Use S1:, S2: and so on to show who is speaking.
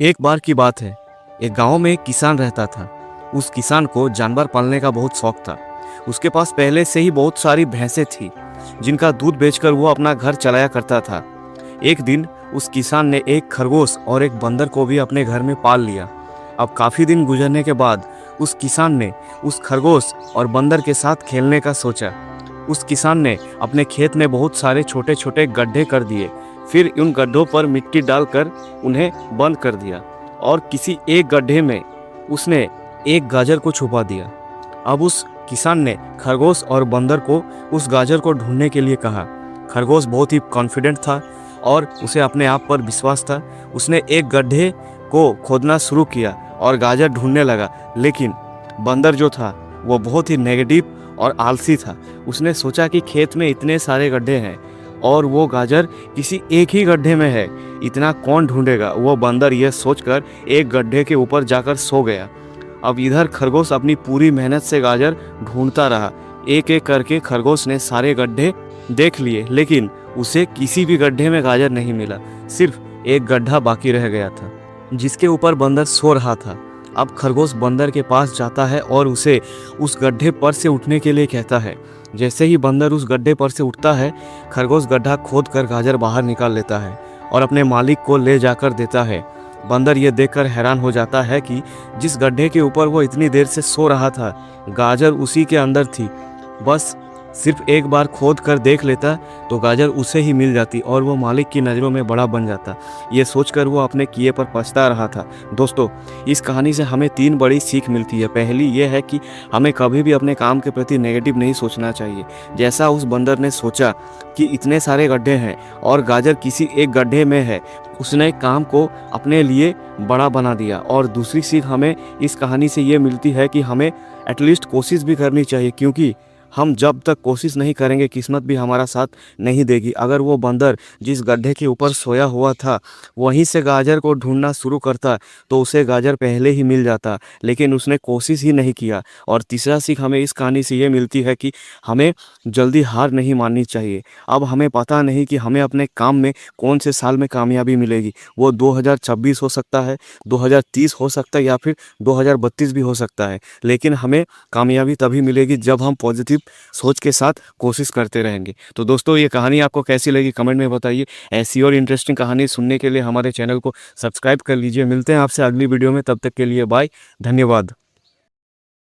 S1: एक बार की बात है, एक गांव में एक किसान रहता था। उस किसान को जानवर पालने का बहुत शौक था। उसके पास पहले से ही बहुत सारी भैंसें थी, जिनका दूध बेचकर वो अपना घर चलाया करता था। एक दिन उस किसान ने एक खरगोश और एक बंदर को भी अपने घर में पाल लिया। अब काफ़ी दिन गुजरने के बाद उस किसान ने उस खरगोश और बंदर के साथ खेलने का सोचा। उस किसान ने अपने खेत में बहुत सारे छोटे छोटे गड्ढे कर दिए, फिर उन गड्ढों पर मिट्टी डालकर उन्हें बंद कर दिया और किसी एक गड्ढे में उसने एक गाजर को छुपा दिया। अब उस किसान ने खरगोश और बंदर को उस गाजर को ढूंढने के लिए कहा। खरगोश बहुत ही कॉन्फिडेंट था और उसे अपने आप पर विश्वास था। उसने एक गड्ढे को खोदना शुरू किया और गाजर ढूंढने लगा, लेकिन बंदर जो था वो बहुत ही नेगेटिव और आलसी था। उसने सोचा कि खेत में इतने सारे गड्ढे हैं और वो गाजर किसी एक ही गड्ढे में है, इतना कौन ढूंढेगा। वो बंदर यह सोचकर एक गड्ढे के ऊपर जाकर सो गया। अब इधर खरगोश अपनी पूरी मेहनत से गाजर ढूंढता रहा। एक एक करके खरगोश ने सारे गड्ढे देख लिए, लेकिन उसे किसी भी गड्ढे में गाजर नहीं मिला। सिर्फ एक गड्ढा बाकी रह गया था, जिसके ऊपर बंदर सो रहा था। अब खरगोश बंदर के पास जाता है और उसे उस गड्ढे पर से उठने के लिए कहता है। जैसे ही बंदर उस गड्ढे पर से उठता है, खरगोश गड्ढा खोद कर गाजर बाहर निकाल लेता है और अपने मालिक को ले जाकर देता है। बंदर ये देखकर हैरान हो जाता है कि जिस गड्ढे के ऊपर वो इतनी देर से सो रहा था, गाजर उसी के अंदर थी। बस सिर्फ एक बार खोद कर देख लेता तो गाजर उसे ही मिल जाती और वो मालिक की नज़रों में बड़ा बन जाता। ये सोचकर वो अपने किए पर पछता रहा था। दोस्तों, इस कहानी से हमें 3 बड़ी सीख मिलती है। पहली ये है कि हमें कभी भी अपने काम के प्रति नेगेटिव नहीं सोचना चाहिए। जैसा उस बंदर ने सोचा कि इतने सारे गड्ढे हैं और गाजर किसी एक गड्ढे में है, उसने काम को अपने लिए बड़ा बना दिया। और दूसरी सीख हमें इस कहानी से ये मिलती है कि हमें एटलीस्ट कोशिश भी करनी चाहिए, क्योंकि हम जब तक कोशिश नहीं करेंगे किस्मत भी हमारा साथ नहीं देगी। अगर वो बंदर जिस गड्ढे के ऊपर सोया हुआ था वहीं से गाजर को ढूंढना शुरू करता तो उसे गाजर पहले ही मिल जाता, लेकिन उसने कोशिश ही नहीं किया। और तीसरा सीख हमें इस कहानी से ये मिलती है कि हमें जल्दी हार नहीं माननी चाहिए। अब हमें पता नहीं कि हमें अपने काम में कौन से साल में कामयाबी मिलेगी। वो 2026 हो सकता है, 2030 हो सकता है या फिर 2032 भी हो सकता है, लेकिन हमें कामयाबी तभी मिलेगी जब हम पॉजिटिव सोच के साथ कोशिश करते रहेंगे। तो दोस्तों, ये कहानी आपको कैसी लगी कमेंट में बताइए। ऐसी और इंटरेस्टिंग कहानी सुनने के लिए हमारे चैनल को सब्सक्राइब कर लीजिए। मिलते हैं आपसे अगली वीडियो में, तब तक के लिए बाय, धन्यवाद।